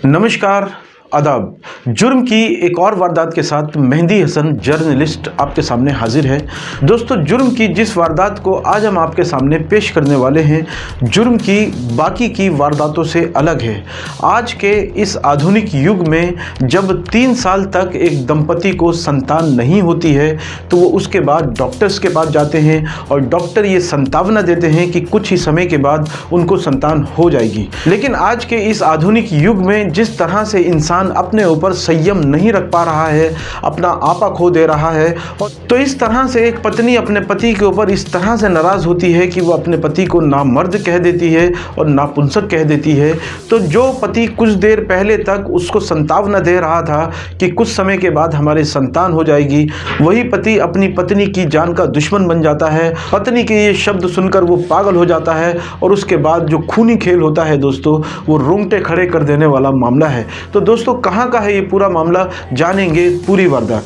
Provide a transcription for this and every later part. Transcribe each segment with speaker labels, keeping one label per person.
Speaker 1: नमस्कार, आदाब। जुर्म की एक और वारदात के साथ मेहंदी हसन जर्नलिस्ट आपके सामने हाजिर है। दोस्तों, जुर्म की जिस वारदात को आज हम आपके सामने पेश करने वाले हैं, जुर्म की बाकी की वारदातों से अलग है। आज के इस आधुनिक युग में जब 3 साल तक एक दंपति को संतान नहीं होती है तो वो उसके बाद डॉक्टर्स के पास जाते हैं और डॉक्टर ये संतावना देते हैं कि कुछ ही समय के बाद उनको संतान हो जाएगी। लेकिन आज के इस आधुनिक युग में जिस तरह से इंसान अपने ऊपर संयम नहीं रख पा रहा है, अपना आपा खो दे रहा है, और तो इस तरह से एक पत्नी अपने पति के ऊपर इस तरह से नाराज होती है कि वो अपने पति को नामर्द कह देती है और नापुंसक कह देती है। तो जो पति कुछ देर पहले तक उसको संतावना दे रहा था कि कुछ समय के बाद हमारे संतान हो जाएगी, वही पति अपनी पत्नी की जान का दुश्मन बन जाता है। पत्नी के ये शब्द सुनकर वो पागल हो जाता है और उसके बाद जो खूनी खेल होता है दोस्तों, वो रोंगटे खड़े कर देने वाला मामला है। तो दोस्तों, कहां का है ये पूरा मामला, जानेंगे पूरी वारदात।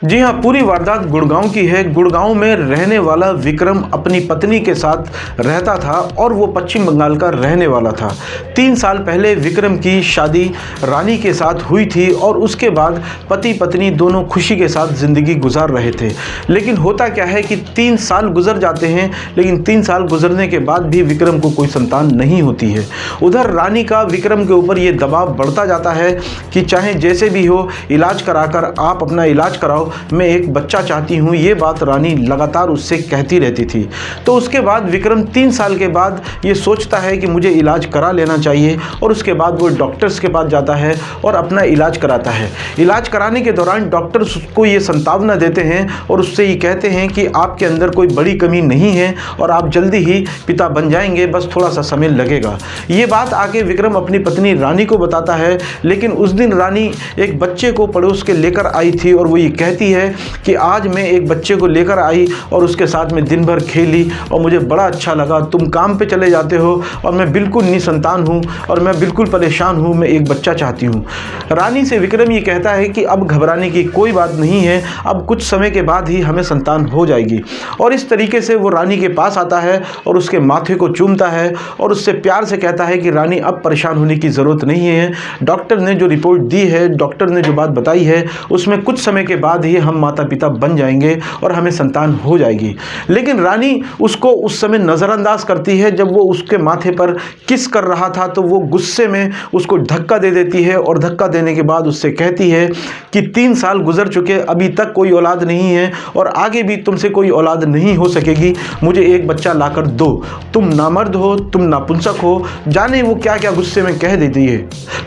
Speaker 1: जी हाँ, पूरी वारदात गुड़गांव की है। गुड़गांव में रहने वाला विक्रम अपनी पत्नी के साथ रहता था और वो पश्चिम बंगाल का रहने वाला था। 3 साल पहले विक्रम की शादी रानी के साथ हुई थी और उसके बाद पति पत्नी दोनों खुशी के साथ ज़िंदगी गुजार रहे थे। लेकिन होता क्या है कि 3 साल गुजर जाते हैं, लेकिन 3 साल गुजरने के बाद भी विक्रम को कोई संतान नहीं होती है। उधर रानी का विक्रम के ऊपर ये दबाव बढ़ता जाता है कि चाहे जैसे भी हो, इलाज कराकर आप अपना इलाज कराओ, मैं एक बच्चा चाहती हूँ। ये बात रानी लगातार उससे कहती रहती थी। तो उसके बाद विक्रम 3 साल के बाद ये सोचता है कि मुझे इलाज करा लेना चाहिए और उसके बाद वो डॉक्टर्स के पास जाता है और अपना इलाज कराता है। इलाज कराने के दौरान डॉक्टर्स उसको ये संतावना देते हैं और उससे ये कहते हैं कि आपके अंदर कोई बड़ी कमी नहीं है और आप जल्दी ही पिता बन जाएंगे, बस थोड़ा सा समय लगेगा। ये बात आके विक्रम अपनी पत्नी रानी को बताता है। लेकिन उस दिन रानी एक बच्चे को पड़ोस के लेकर आई थी और वो ये कहती है कि आज मैं एक बच्चे को लेकर आई और उसके साथ में दिन भर खेली और मुझे बड़ा अच्छा लगा। तुम काम पे चले जाते हो और मैं बिल्कुल निसंतान हूँ और मैं बिल्कुल परेशान हूँ, मैं एक बच्चा चाहती हूँ। रानी से विक्रम ये कहता है कि अब घबराने की कोई बात नहीं है, अब कुछ समय के बाद ही हमें संतान हो जाएगी। और इस तरीके से वो रानी के पास आता है और उसके माथे को चूमता है और उससे प्यार से कहता है कि रानी, अब परेशान होने की ज़रूरत नहीं है। डॉक्टर ने जो रिपोर्ट दी है, डॉक्टर ने जो बात बताई है, उसमें कुछ समय के बाद ही हम माता पिता बन जाएंगे और हमें संतान हो जाएगी। लेकिन रानी उसको उस समय नज़रअंदाज करती है। जब वो उसके माथे पर किस कर रहा था तो वो गुस्से में उसको धक्का दे देती है और धक्का देने के बाद उससे कहती है कि 3 साल गुजर चुके, अभी तक कोई औलाद नहीं है और आगे भी तुमसे कोई औलाद नहीं हो सकेगी, मुझे एक बच्चा लाकर दो। तुम नामर्द हो, तुम नापुंसक हो, जाने वो क्या क्या गुस्से में कह देती है।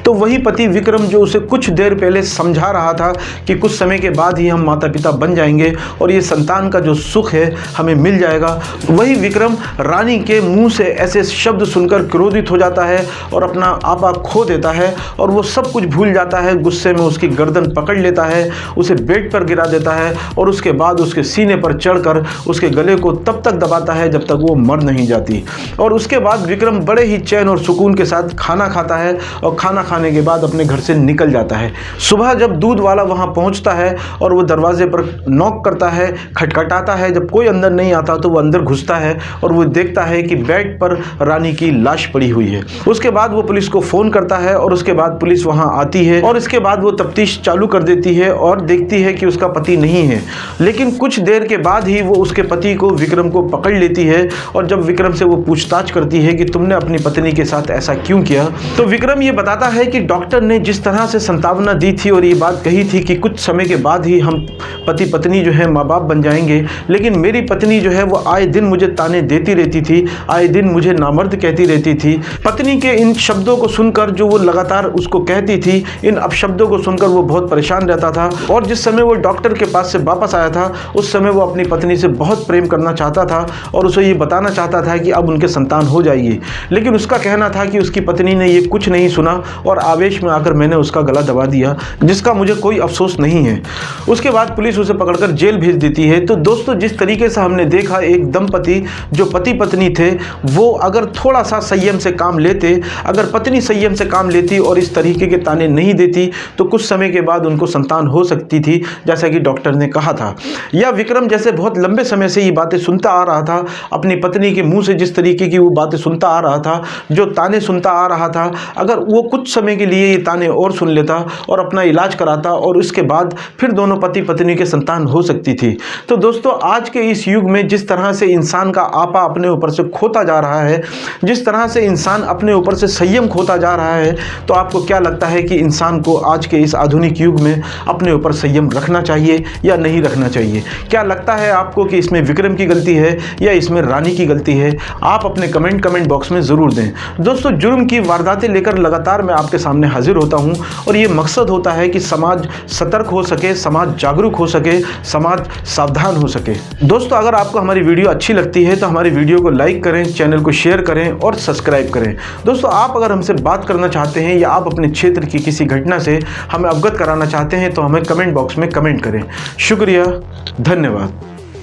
Speaker 1: तो वही पति विक्रम जो उसे कुछ देर पहले समझा रहा था कि कुछ समय के बाद ही हम माता पिता बन जाएंगे और ये संतान का जो सुख है हमें मिल जाएगा, वही विक्रम रानी के मुंह से ऐसे शब्द सुनकर क्रोधित हो जाता है और अपना आपा खो देता है और वो सब कुछ भूल जाता है। गुस्से में उसकी गर्दन पकड़ लेता है, उसे बेड पर गिरा देता है और उसके बाद उसके सीने पर चढ़कर उसके गले को तब तक दबाता है जब तक वो मर नहीं जाती। और उसके बाद विक्रम बड़े ही चैन और सुकून के साथ खाना खाता है और खाना खाने के बाद अपने घर से निकल जाता है। सुबह जब दूध वाला वहाँ पहुँचता है और वो दरवाजे पर नॉक करता है, खटखटाता है, जब कोई अंदर नहीं आता तो वो अंदर घुसता है और वो देखता है कि बेड पर रानी की लाश पड़ी हुई है। उसके बाद वो पुलिस को फ़ोन करता है और उसके बाद पुलिस वहाँ आती है और इसके बाद वो तफ्तीश चालू कर देती है और देखती है कि उसका पति नहीं है। लेकिन कुछ देर के बाद ही वो उसके पति को, विक्रम को पकड़ लेती है और जब विक्रम से वो पूछताछ करती है कि तुमने अपनी पत्नी के साथ ऐसा क्यों किया, तो विक्रम ये बताता है कि डॉक्टर ने जिस तरह से संतावना दी थी और ये बात कही थी कि कुछ समय के बाद ही हम पति पत्नी जो है माँ बाप बन जाएंगे, लेकिन मेरी पत्नी जो है वो आए दिन मुझे ताने देती रहती थी, आए दिन मुझे नामर्द कहती रहती थी। पत्नी के इन शब्दों को सुनकर, जो वो लगातार उसको कहती थी, इन अपशब्दों को सुनकर वो बहुत परेशान रहता था। और जिस समय वो डॉक्टर के पास से वापस आया था उस समय वो अपनी पत्नी से बहुत प्रेम करना चाहता था और उसे ये बताना चाहता था कि अब उनके संतान हो जाएगी। लेकिन उसका कहना था कि उसकी पत्नी ने ये कुछ नहीं सुना और आवेश में आकर मैंने उसका गला दबा दिया, जिसका मुझे कोई अफसोस नहीं है। उसके बाद पुलिस उसे पकड़कर जेल भेज देती है। तो दोस्तों जिस तरीके से हमने देखा, एक दंपति जो पति पत्नी थे, वो अगर थोड़ा सा संयम से काम लेते, अगर पत्नी संयम से काम लेती और इस तरीके के ताने नहीं देती, तो कुछ समय के बाद उनको संतान हो सकती थी, जैसा कि डॉक्टर ने कहा था। या विक्रम जैसे बहुत लंबे समय से ये बातें सुनता आ रहा था, अपनी पत्नी के मुंह से जिस तरीके की वो बातें सुनता आ रहा था, जो ताने सुनता आ रहा था, अगर वो कुछ समय के लिए ये ताने और सुन लेता और अपना इलाज कराता और उसके बाद फिर दोनों पति पत्नी के संतान हो सकती थी। तो दोस्तों आज के इस युग में जिस तरह से इंसान का आपा अपने ऊपर से खोता जा रहा है, जिस तरह से इंसान अपने ऊपर से संयम खोता जा रहा है, तो आपको क्या लगता है कि इंसान को आज के इस आधुनिक युग में अपने ऊपर संयम रखना चाहिए या नहीं रखना चाहिए? क्या लगता है आपको कि इसमें विक्रम की गलती है या इसमें रानी की गलती है? आप अपने कमेंट बॉक्स में ज़रूर दें। दोस्तों जुर्म की वारदातें लेकर लगातार मैं आपके सामने हाजिर होता हूं और ये मकसद होता है कि समाज सतर्क हो सके, समाज जागरूक हो सके, समाज सावधान हो सके। दोस्तों अगर आपको हमारी वीडियो अच्छी लगती है तो हमारी वीडियो को लाइक करें, चैनल को शेयर करें और सब्सक्राइब करें। दोस्तों आप अगर हमसे बात करना चाहते हैं या आप अपने क्षेत्र की किसी घटना से हमें अवगत कराना चाहते हैं तो हमें कमेंट बॉक्स में कमेंट करें। शुक्रिया, धन्यवाद।